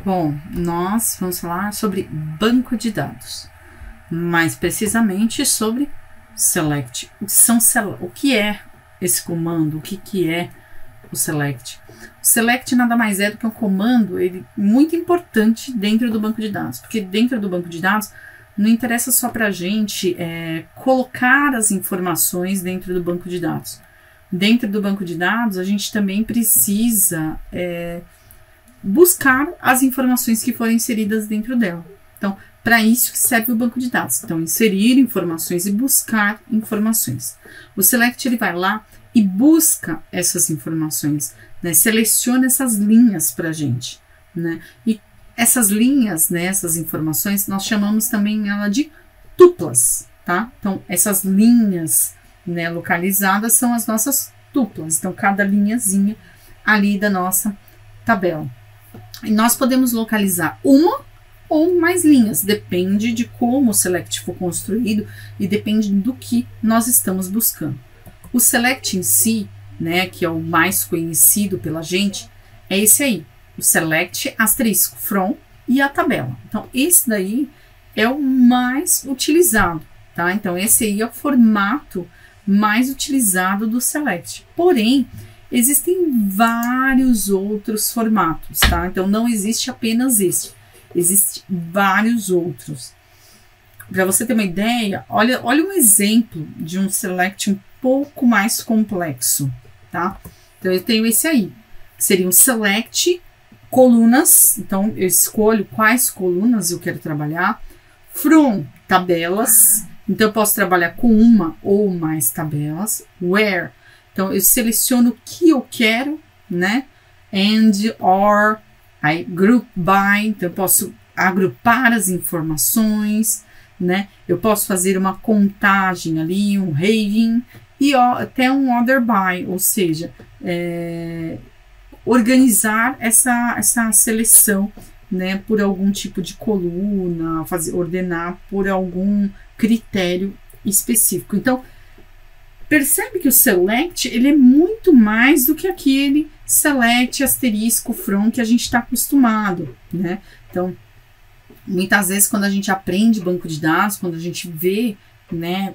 Bom, nós vamos falar sobre banco de dados, mais precisamente sobre select. O que é esse comando? O que é o select? O select nada mais é do que um comando muito importante dentro do banco de dados, porque dentro do banco de dados não interessa só para a gente colocar as informações dentro do banco de dados. Dentro do banco de dados, a gente também precisa buscar as informações que foram inseridas dentro dela. Então, para isso que serve o banco de dados. Então, inserir informações e buscar informações. O select ele vai lá e busca essas informações, né? Seleciona essas linhas para a gente, né? E essas linhas, né, essas informações, nós chamamos também ela de tuplas, tá? Então, essas linhas, né, localizadas são as nossas tuplas. Então, cada linhazinha ali da nossa tabela. E nós podemos localizar uma ou mais linhas, depende de como o select for construído e depende do que nós estamos buscando. O select em si, né, que é o mais conhecido pela gente, é esse aí, o select asterisco from e a tabela. Então, esse daí é o mais utilizado, tá? Então, esse aí é o formato mais utilizado do select. Porém, existem vários outros formatos, tá? Então, não existe apenas esse. Existem vários outros. Para você ter uma ideia, olha um exemplo de um select um pouco mais complexo, tá? Então, eu tenho esse aí, que seria um select colunas. Então, eu escolho quais colunas eu quero trabalhar. From tabelas. Então, eu posso trabalhar com uma ou mais tabelas. Where. Então, eu seleciono o que eu quero, né? And, or, aí, group by. Então, eu posso agrupar as informações, né? Eu posso fazer uma contagem ali, um rating, e até um order by, ou seja, organizar essa seleção, né? Por algum tipo de coluna, ordenar por algum critério específico. Então, percebe que o select ele é muito mais do que aquele select asterisco from que a gente está acostumado, né? Então, muitas vezes quando a gente aprende banco de dados, quando a gente vê, né,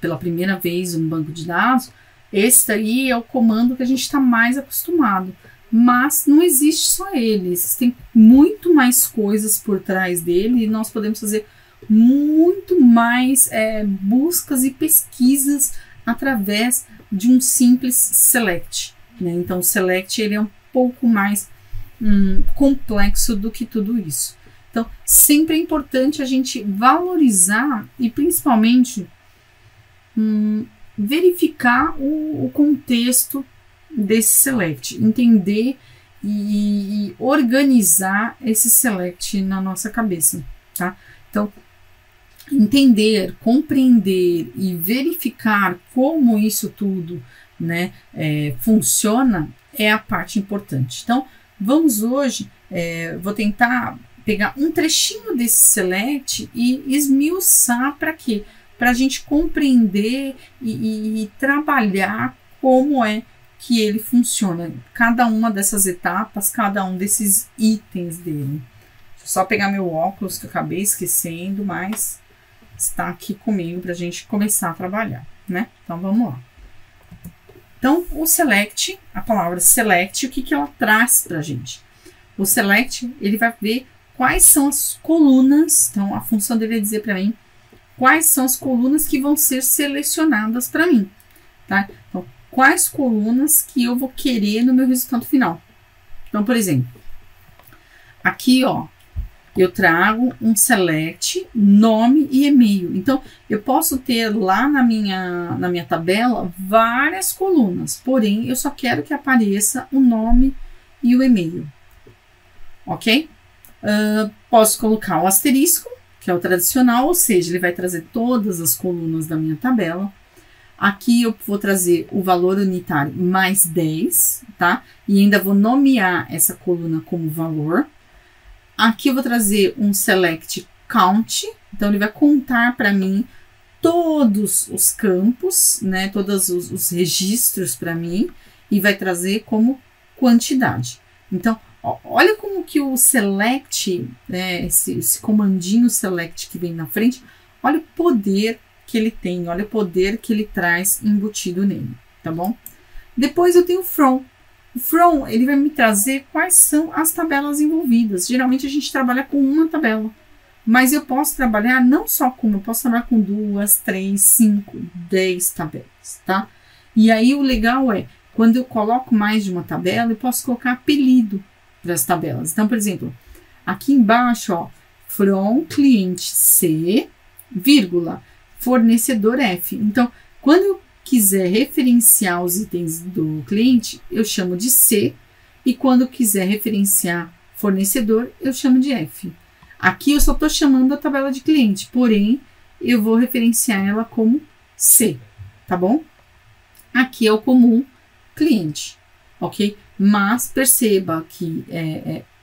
pela primeira vez um banco de dados, esse aí é o comando que a gente está mais acostumado. Mas não existe só ele, existem muito mais coisas por trás dele e nós podemos fazer muito mais buscas e pesquisas através de um simples select, né? Então, o select ele é um pouco mais complexo do que tudo isso. Então, sempre é importante a gente valorizar e principalmente verificar o contexto desse select, entender e organizar esse select na nossa cabeça, tá? Então, entender, compreender e verificar como isso tudo, né, funciona é a parte importante. Então, vamos hoje, vou tentar pegar um trechinho desse select e esmiuçar para quê? Para a gente compreender e trabalhar como é que ele funciona, cada uma dessas etapas, cada um desses itens dele. Deixa eu só pegar meu óculos que eu acabei esquecendo, mas está aqui comigo para a gente começar a trabalhar, né? Então, vamos lá. Então, o select, a palavra select, o que ela traz para a gente? O select, ele vai ver quais são as colunas, então a função dele é dizer para mim quais são as colunas que vão ser selecionadas para mim, tá? Então, quais colunas que eu vou querer no meu resultado final. Então, por exemplo, aqui, ó, eu trago um select, nome e e-mail. Então, eu posso ter lá na minha tabela várias colunas, porém, eu só quero que apareça o nome e o e-mail. Ok? Posso colocar o asterisco, que é o tradicional, ou seja, ele vai trazer todas as colunas da minha tabela. Aqui eu vou trazer o valor unitário mais 10, tá? E ainda vou nomear essa coluna como valor. Aqui eu vou trazer um select count, então ele vai contar para mim todos os campos, né? Todos os registros para mim e vai trazer como quantidade. Então, Olha como que o select, né, esse comandinho select que vem na frente, olha o poder que ele tem, olha o poder que ele traz embutido nele, tá bom? Depois eu tenho o from. O from, ele vai me trazer quais são as tabelas envolvidas. Geralmente a gente trabalha com uma tabela, mas eu posso trabalhar não só com uma, eu posso trabalhar com 2, 3, 5, 10 tabelas, tá? E aí o legal é, quando eu coloco mais de uma tabela, eu posso colocar apelido para as tabelas. Então, por exemplo, aqui embaixo, ó, from cliente C, vírgula, fornecedor F. Então, quando eu quiser referenciar os itens do cliente, eu chamo de C, e quando eu quiser referenciar fornecedor, eu chamo de F. Aqui eu só estou chamando a tabela de cliente, porém, eu vou referenciar ela como C, tá bom? Aqui é o comum cliente, ok? Mas perceba que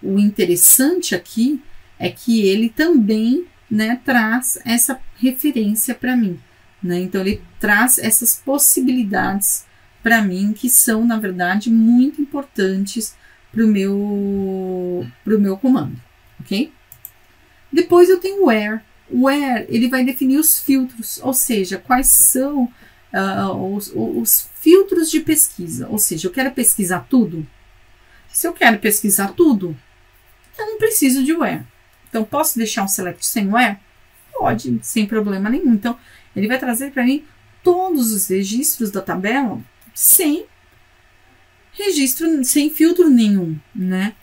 o interessante aqui é que ele também, né, traz essa referência para mim, né? Então, ele traz essas possibilidades para mim que são, na verdade, muito importantes para o meu comando, ok? Depois eu tenho o where. O where, ele vai definir os filtros, ou seja, quais são os filtros de pesquisa. Ou seja, eu quero pesquisar tudo. Se eu quero pesquisar tudo, eu não preciso de where. Então, posso deixar um select sem where? Pode, sem problema nenhum. Então, ele vai trazer para mim todos os registros da tabela sem registro, sem filtro nenhum, né?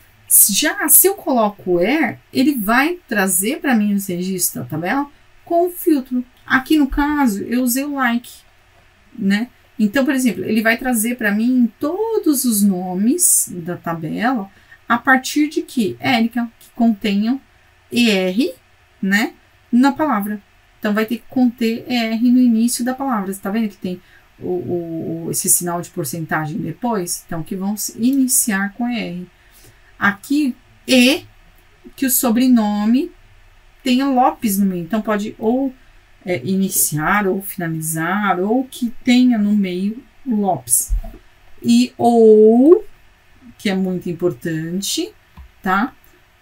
Já se eu coloco where, ele vai trazer para mim os registros da tabela com filtro. Aqui no caso, eu usei o like, né? Então, por exemplo, ele vai trazer para mim todos os nomes da tabela a partir de que, Érica, que contenham ER, né, na palavra. Então, vai ter que conter ER no início da palavra. Você tá vendo que tem esse sinal de porcentagem depois? Então, que vão iniciar com ER. Aqui, que o sobrenome tenha Lopes no meio. Então, pode ou iniciar, ou finalizar, ou que tenha no meio Lopes. E ou, que é muito importante, tá?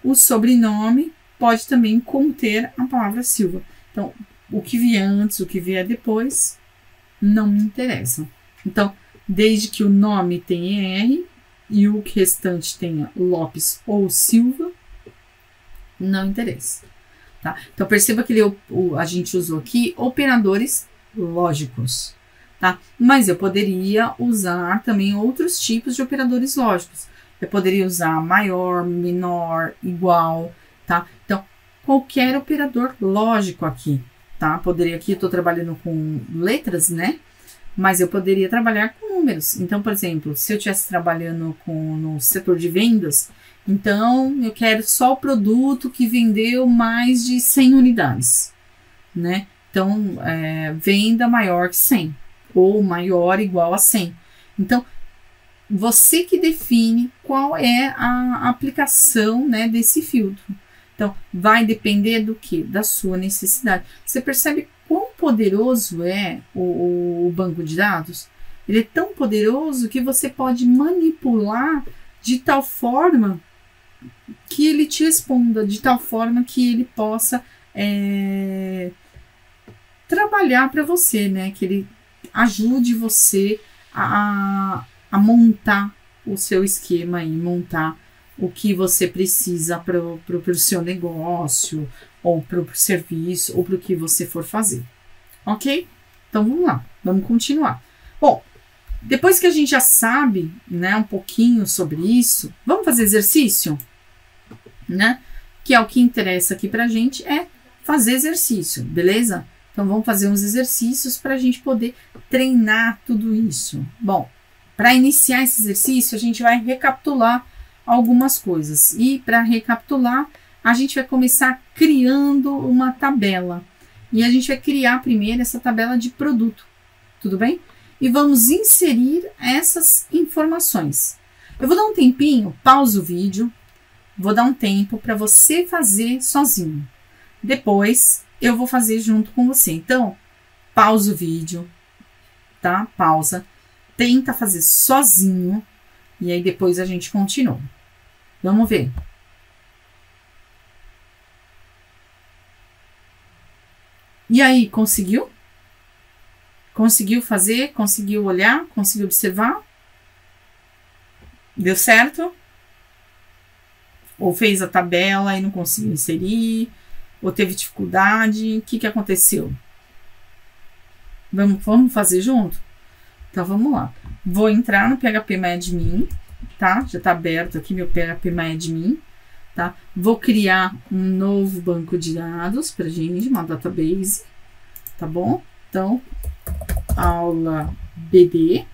O sobrenome pode também conter a palavra Silva. Então, o que vier antes, o que vier depois, não me interessa. Então, desde que o nome tenha ER e o restante tenha Lopes ou Silva, não interessa. Tá? Então, perceba que a gente usou aqui operadores lógicos. Tá? Mas eu poderia usar também outros tipos de operadores lógicos. Eu poderia usar maior, menor, igual. Tá? Então, qualquer operador lógico aqui. Tá? Poderia aqui, eu estou trabalhando com letras, né? Mas eu poderia trabalhar com números. Então, por exemplo, se eu estivesse trabalhando no setor de vendas, então eu quero só o produto que vendeu mais de 100 unidades, né? Então, venda maior que 100, ou maior igual a 100. Então, você que define qual é a aplicação, né, desse filtro. Então, vai depender do quê? Da sua necessidade. Você percebe quão poderoso é o banco de dados? Ele é tão poderoso que você pode manipular de tal forma que ele te responda, de tal forma que ele possa trabalhar para você, né? Que ele ajude você a montar o seu esquema e montar o que você precisa para o seu negócio, ou para o serviço, ou para o que você for fazer. Ok? Então, vamos lá. Vamos continuar. Bom, depois que a gente já sabe, né, um pouquinho sobre isso, vamos fazer exercício? Né? Que é o que interessa aqui para a gente, é fazer exercício, beleza? Então, vamos fazer uns exercícios para a gente poder treinar tudo isso. Bom, para iniciar esse exercício, a gente vai recapitular algumas coisas. E para recapitular, a gente vai começar criando uma tabela. E a gente vai criar primeiro essa tabela de produto, tudo bem? E vamos inserir essas informações. Eu vou dar um tempinho, pausa o vídeo, vou dar um tempo para você fazer sozinho. Depois, eu vou fazer junto com você. Então, pausa o vídeo, tá? Pausa. Tenta fazer sozinho. E aí, depois a gente continua. Vamos ver. E aí, conseguiu? Conseguiu fazer? Conseguiu olhar? Conseguiu observar? Deu certo? Ou fez a tabela e não conseguiu inserir? Ou teve dificuldade? O que aconteceu? Vamos fazer junto? Então, vamos lá. Vou entrar no PHPMyAdmin, tá? Já tá aberto aqui meu PHPMyAdmin, tá? Vou criar um novo banco de dados pra gente, uma database, tá bom? Então, aula BD.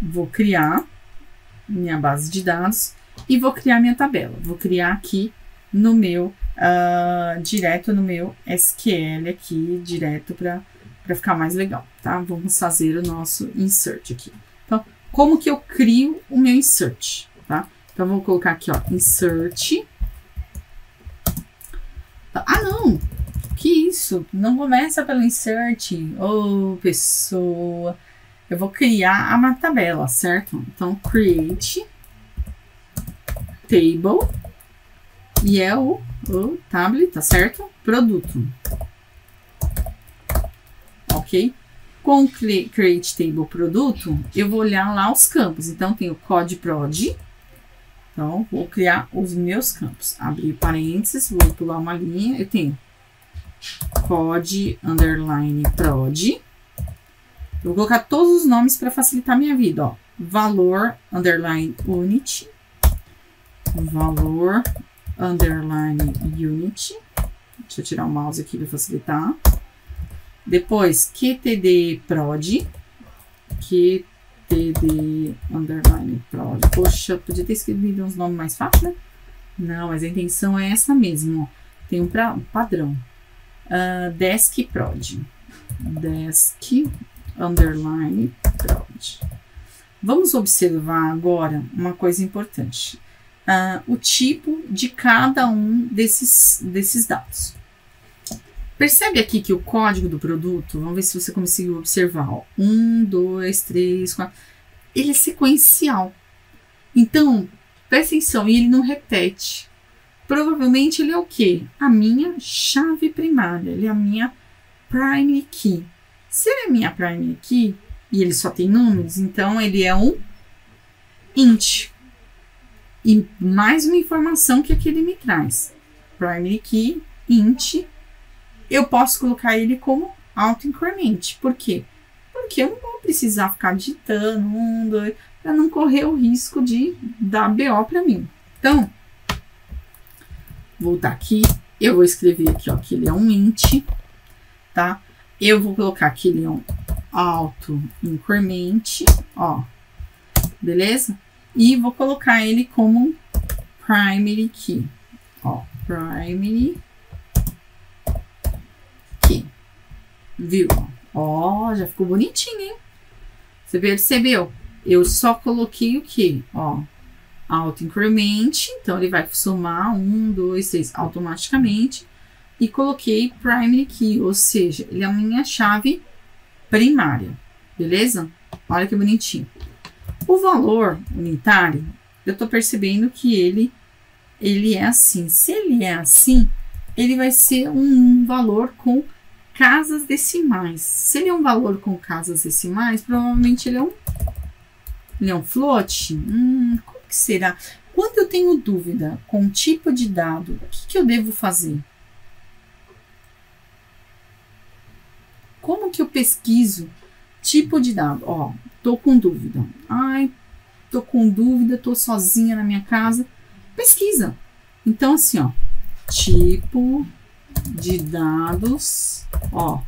Vou criar minha base de dados e vou criar minha tabela. Vou criar aqui no meu, direto no meu SQL aqui, direto para ficar mais legal, tá? Vamos fazer o nosso insert aqui. Então, como que eu crio o meu insert, tá? Então, vou colocar aqui, ó, insert. Ah, não! Que isso? Não começa pelo insert. Ô, pessoa. Eu vou criar uma tabela, certo? Então, create table. E é o tablet, tá certo? Produto. Ok? Com create table produto, eu vou olhar lá os campos. Então, tem o code prod. Então, vou criar os meus campos. Abrir parênteses, vou pular uma linha. Eu tenho code underline prod. Eu vou colocar todos os nomes para facilitar a minha vida, ó. Valor underline unit. Valor underline unit. Deixa eu tirar o mouse aqui para facilitar. Depois, qtd prod. qtd underline prod. Poxa, podia ter escrito uns nomes mais fáceis, né? Não, mas a intenção é essa mesmo, ó. Tem um padrão. Desk prod. Desk underline prod. Vamos observar agora uma coisa importante. O tipo de cada um desses dados. Percebe aqui que o código do produto, vamos ver se você conseguiu observar, ó, 1, 2, 3, 4, ele é sequencial. Então, presta atenção, e ele não repete. Provavelmente ele é o quê? A minha chave primária, ele é a minha primary key. Se ele é minha primary key, e ele só tem números, então ele é um int. E mais uma informação que aqui ele me traz. Primary key, int. Eu posso colocar ele como auto-increment. Por quê? Porque eu não vou precisar ficar digitando 1, 2, para não correr o risco de dar BO para mim. Então, voltar aqui, eu vou escrever aqui, ó, que ele é um int, tá? Eu vou colocar que ele é um auto-increment, ó, beleza? E vou colocar ele como um primary key, ó, primary key, viu? Ó, já ficou bonitinho, hein? Você percebeu? Eu só coloquei o que? Ó, auto-increment, então ele vai somar 1, 2, 3 automaticamente. E coloquei primary key, ou seja, ele é a minha chave primária, beleza? Olha que bonitinho. O valor unitário, eu tô percebendo que ele é assim. Se ele é assim, ele vai ser um valor com casas decimais. Se ele é um valor com casas decimais, provavelmente ele é um float. Como que será? Quando eu tenho dúvida com o tipo de dado, o que eu devo fazer? Como que eu pesquiso tipo de dado? Ó, tô com dúvida. Ai, tô com dúvida, tô sozinha na minha casa. Pesquisa. Então, assim, ó, tipo de dados, ó,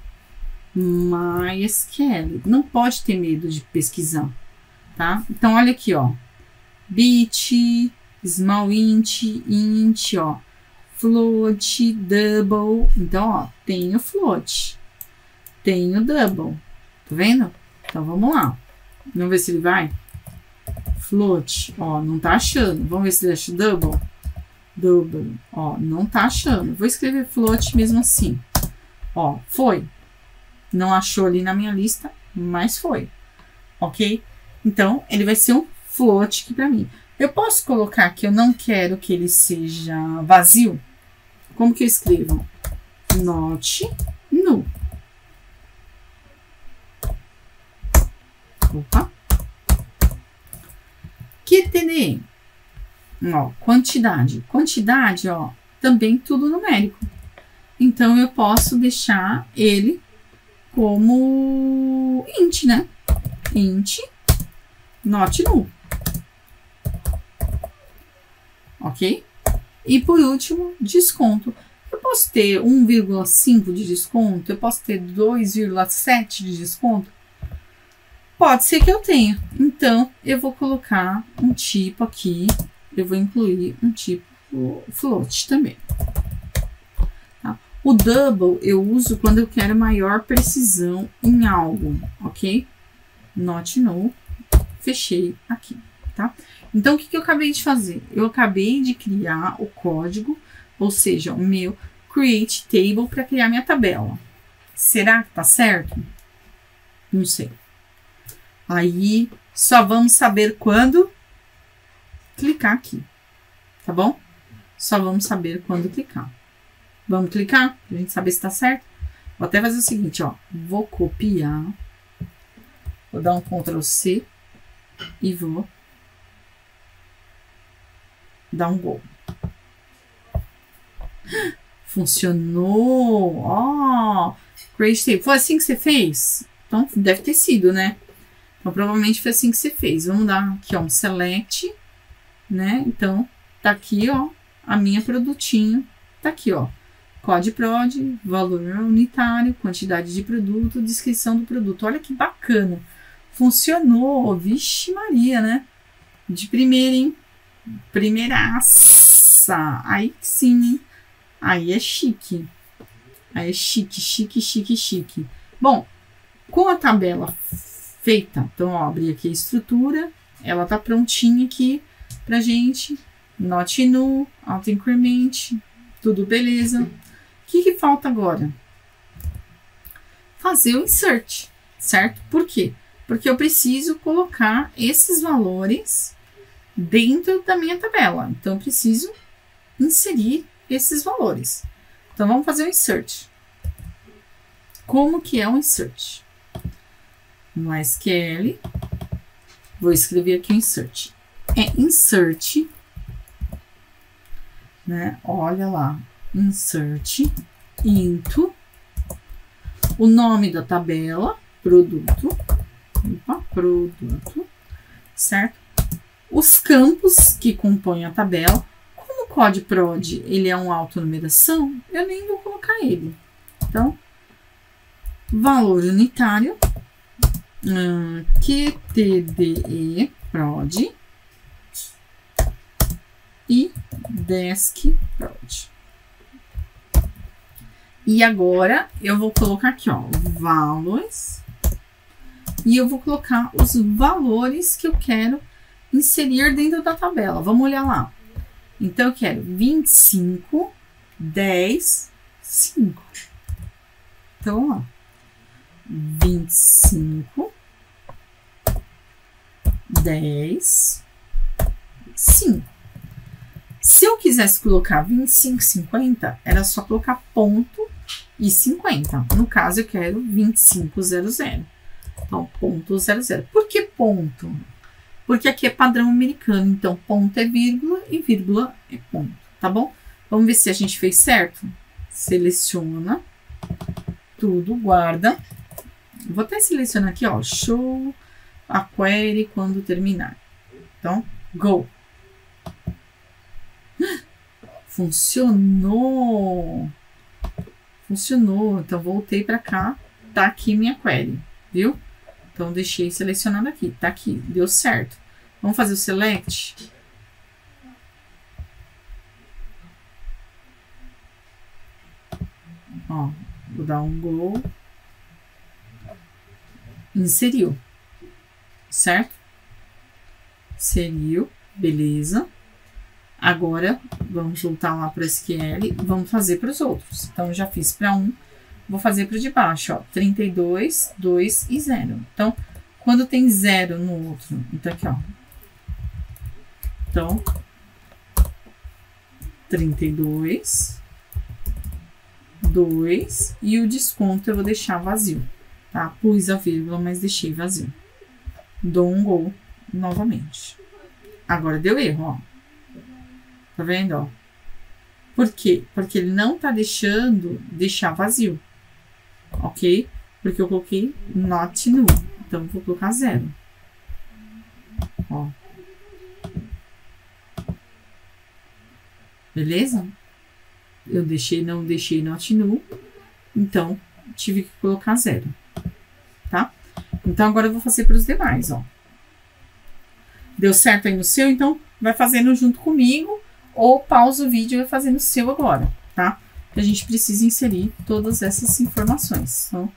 MySQL. Não pode ter medo de pesquisar, tá? Então, olha aqui, ó, bit, small int, int, ó, float, double. Então, ó, tem o float, tem o double, tá vendo? Então, vamos lá. Vamos ver se ele vai. Float, ó, não tá achando. Vamos ver se ele acha double. Double, ó, não tá achando. Vou escrever float mesmo assim. Ó, foi. Não achou ali na minha lista, mas foi. Ok? Então, ele vai ser um float aqui pra mim. Eu posso colocar que eu não quero que ele seja vazio? Como que eu escrevo? Not null. Opa. QTD. Ó, quantidade. Quantidade, ó, também tudo numérico. Então, eu posso deixar ele como int, né? Int, not null. Ok? E por último, desconto. Eu posso ter 1,5 de desconto? Eu posso ter 2,7 de desconto? Pode ser que eu tenha. Então, eu vou colocar um tipo aqui. Eu vou incluir um tipo float também. Tá? O double eu uso quando eu quero maior precisão em algo, ok? Not null. Fechei aqui, tá? Então, o que eu acabei de fazer? Eu acabei de criar o código, ou seja, o meu create table para criar minha tabela. Será que tá certo? Não sei. Aí, só vamos saber quando clicar aqui, tá bom? Só vamos saber quando clicar. Vamos clicar pra gente saber se tá certo? Vou até fazer o seguinte, ó. Vou copiar. Vou dar um Ctrl C e vou dar um Go. Funcionou! Ó! Create table. Foi assim que você fez? Então, deve ter sido, né? Então, provavelmente foi assim que você fez. Vamos dar aqui, ó, um select, né? Então, tá aqui, ó, a minha produtinho. Tá aqui, ó. Code prod, valor unitário, quantidade de produto, descrição do produto. Olha que bacana. Funcionou. Vixe Maria, né? De primeira, hein? Primeiraça. Aí sim, hein? Aí é chique. Aí é chique, chique, chique, chique. Bom, com a tabela feita, então, ó, abri aqui a estrutura, ela tá prontinha aqui pra gente, not null, auto increment, tudo beleza. O que falta agora? Fazer o insert, certo? Por quê? Porque eu preciso colocar esses valores dentro da minha tabela, então eu preciso inserir esses valores. Então, vamos fazer o insert. Como que é o insert? No SQL, vou escrever aqui o insert. É insert, né? Olha lá, insert into o nome da tabela, produto, opa, produto, certo? Os campos que compõem a tabela. Como o code prod ele é uma autonumeração, eu nem vou colocar ele. Então, valor unitário. QTDE prod e desk prod. E agora eu vou colocar aqui, ó, valores, e eu vou colocar os valores que eu quero inserir dentro da tabela. Vamos olhar lá. Então eu quero 25, 10, 5. Então vamos lá. 25, 10, 5. Se eu quisesse colocar 25, 50, era só colocar ponto e 50. No caso, eu quero 2500. Então, ponto 00. Por que ponto? Porque aqui é padrão americano. Então, ponto é vírgula e vírgula é ponto. Tá bom? Vamos ver se a gente fez certo. Seleciona tudo, guarda. Vou até selecionar aqui, ó, show a query quando terminar. Então, go. Funcionou. Funcionou. Então, voltei para cá. Tá aqui minha query, viu? Então, deixei selecionado aqui. Tá aqui, deu certo. Vamos fazer o select. Ó, vou dar um go. Inseriu, certo? Inseriu, beleza. Agora, vamos voltar lá para o SQL e vamos fazer para os outros. Então, eu já fiz para um, vou fazer para o de baixo, ó, 32, 2 e 0. Então, quando tem 0 no outro, então aqui, ó, Então, 32, 2, e o desconto eu vou deixar vazio, tá? Pus a vírgula, mas deixei vazio. Dou um gol novamente. Agora deu erro, ó. Tá vendo, ó? Por quê? Porque ele não tá deixar vazio, ok? Porque eu coloquei not null, então vou colocar 0. Ó. Beleza? Eu não deixei not null, então tive que colocar 0, tá? Então agora eu vou fazer para os demais, ó. Deu certo aí no seu? Então vai fazendo junto comigo, ou pausa o vídeo e vai fazendo o seu agora, tá? A gente precisa inserir todas essas informações. Então,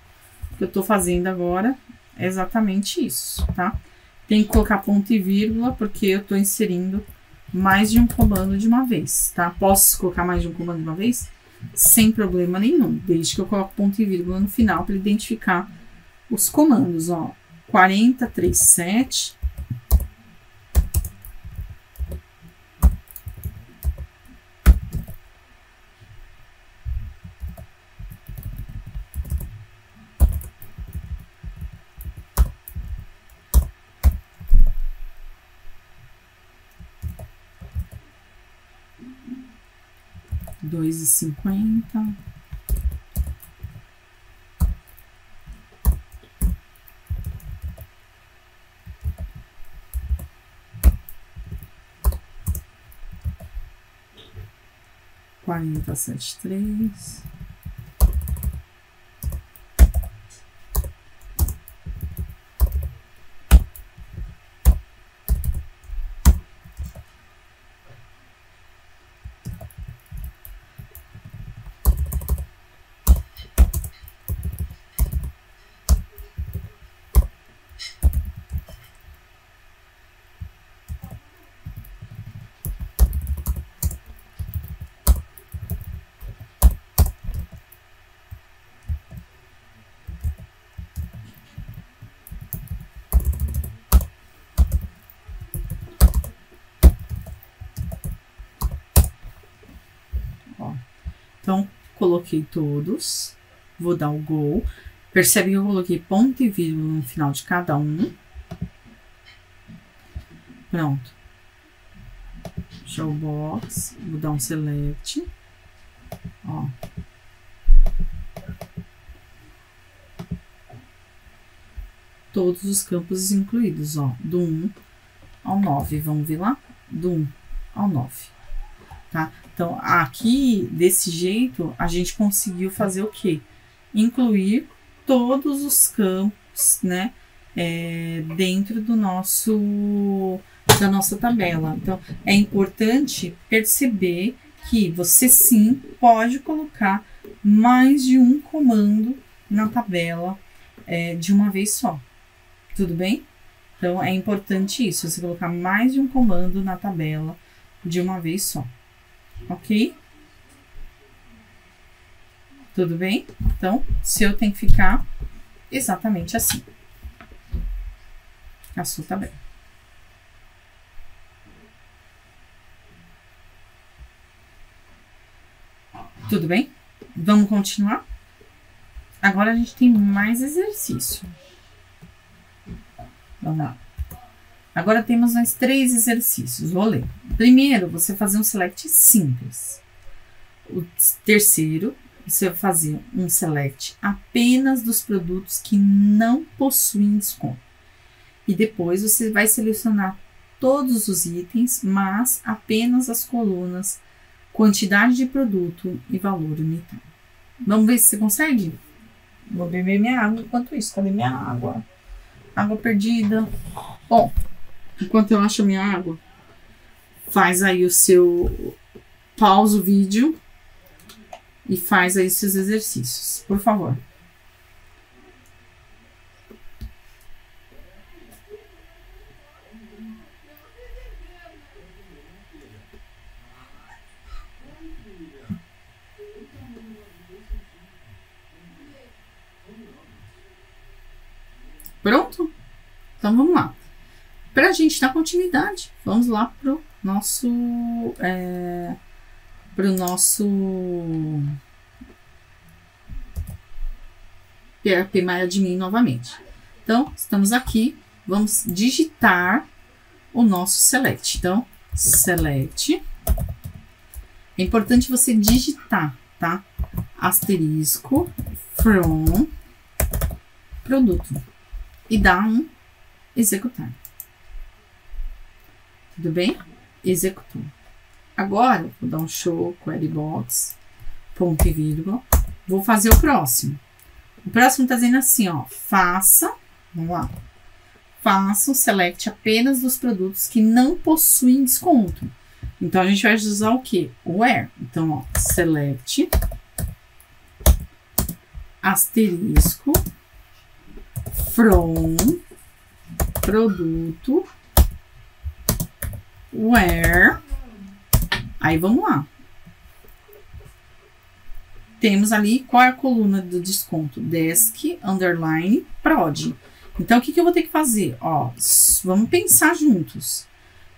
o que eu tô fazendo agora é exatamente isso, tá? Tem que colocar ponto e vírgula, porque eu tô inserindo mais de um comando de uma vez, tá? Posso colocar mais de um comando de uma vez? Sem problema nenhum, desde que eu coloque ponto e vírgula no final para identificar os comandos, ó. 4037. $2,50. $40,73. Então, coloquei todos. Vou dar o gol. Percebe que eu coloquei ponto e vírgula no final de cada um. Pronto. Show box. Vou dar um select. Ó. Todos os campos incluídos, ó. Do 1 ao 9. Vamos ver lá? Do 1 ao 9. Tá? Então, aqui, desse jeito, a gente conseguiu fazer o quê? Incluir todos os campos, né? Dentro da nossa tabela. Então, é importante perceber que você sim pode colocar mais de um comando na tabela de uma vez só. Tudo bem? Então, é importante isso, você colocar mais de um comando na tabela de uma vez só. Ok? Tudo bem? Então, o seu tem que ficar exatamente assim. A sua tabela. Tudo bem? Vamos continuar? Agora a gente tem mais exercício. Vamos lá. Agora temos mais 3 exercícios. Vou ler. Primeiro, você fazer um select simples. O terceiro, você vai fazer um select apenas dos produtos que não possuem desconto. E depois você vai selecionar todos os itens, mas apenas as colunas quantidade de produto e valor unidade. Vamos ver se você consegue? Vou beber minha água enquanto isso. Cadê minha água? Água perdida. Bom, enquanto eu acho minha água, faz aí o seu... Pausa o vídeo e faz aí seus exercícios, por favor. Pronto? Então, vamos lá. Para a gente dar continuidade, vamos lá pro PHP MyAdmin novamente. Então, estamos aqui, vamos digitar o nosso select. Então, select. É importante você digitar, tá? Asterisco from produto e dar um executar. Tudo bem? Executou. Agora, vou dar um show query box, ponto e vírgula. Vou fazer o próximo. O próximo tá dizendo assim, ó, vamos lá. Faça um select apenas dos produtos que não possuem desconto. Então, a gente vai usar o quê? O where. Então, ó, select asterisco from produto where. Aí, vamos lá. Temos ali, qual é a coluna do desconto? Desk, underline, prod. Então, o que eu vou ter que fazer? Ó, vamos pensar juntos.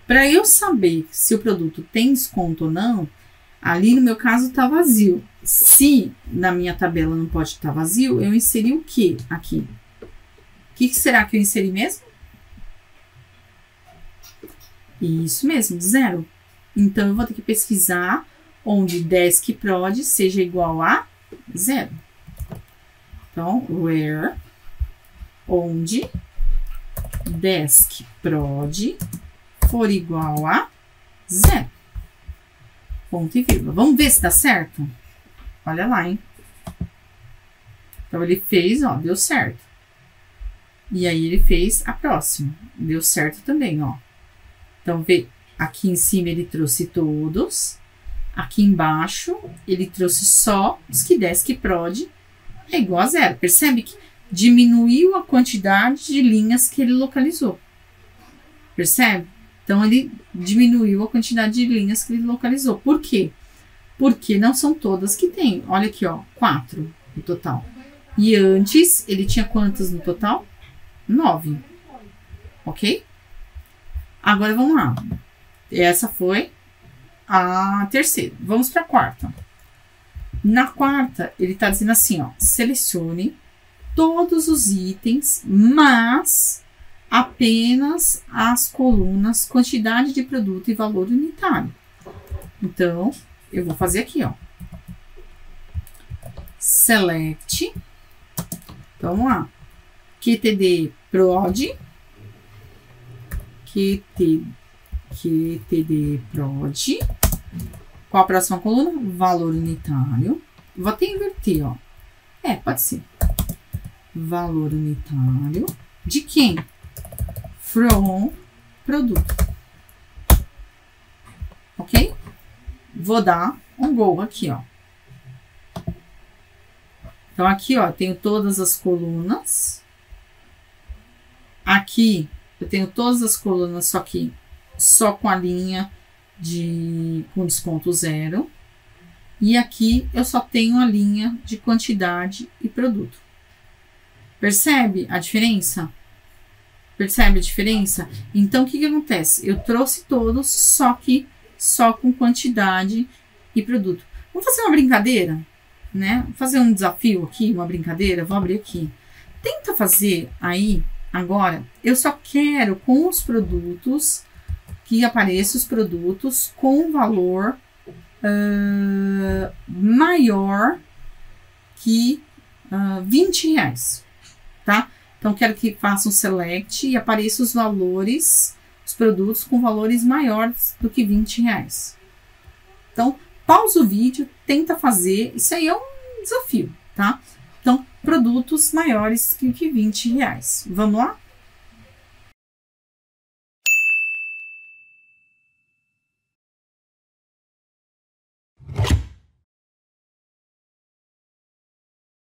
Para eu saber se o produto tem desconto ou não, ali no meu caso tá vazio. Se na minha tabela não pode estar vazio, eu inseri o que aqui? O que será que eu inseri mesmo? Isso mesmo, 0. Então, eu vou ter que pesquisar onde desk prod seja igual a 0. Então, where, onde desk prod for igual a 0. Ponto e vírgula. Vamos ver se dá certo? Olha lá, hein? Então, ele fez, ó, deu certo. E aí, ele fez a próxima. Deu certo também, ó. Então, vê, aqui em cima ele trouxe todos. Aqui embaixo, ele trouxe só os que desk prod é igual a 0. Percebe que diminuiu a quantidade de linhas que ele localizou. Percebe? Então, ele diminuiu a quantidade de linhas que ele localizou. Por quê? Porque não são todas que tem. Olha aqui, ó, 4 no total. E antes, ele tinha quantas no total? 9. Ok? Agora, vamos lá. Essa foi a terceira. Vamos para a quarta. Na quarta, ele está dizendo assim, ó, selecione todos os itens, mas apenas as colunas quantidade de produto e valor unitário. Então, eu vou fazer aqui, ó. Select. Então, vamos lá. QTD prod. QTD prod. Qual a próxima coluna? Valor unitário. Vou até inverter, ó. Pode ser. Valor unitário. De quem? From produto. Ok? Vou dar um go aqui, ó. Então, aqui, ó, tenho todas as colunas. Aqui, eu tenho todas as colunas, só que só com a linha com desconto 0. E aqui, eu só tenho a linha de quantidade e produto. Percebe a diferença? Percebe a diferença? Então, o que acontece? Eu trouxe todos, só com quantidade e produto. Vamos fazer uma brincadeira, né? Vou fazer um desafio aqui, uma brincadeira. Vou abrir aqui. Tenta fazer aí, agora, eu só quero com os produtos, que apareçam os produtos com valor maior que R$20, tá? Então, quero que faça um select e apareçam os valores, os produtos com valores maiores do que R$20. Então, pausa o vídeo, tenta fazer. Isso aí é um desafio, tá? Então, produtos maiores que R$20. Vamos lá?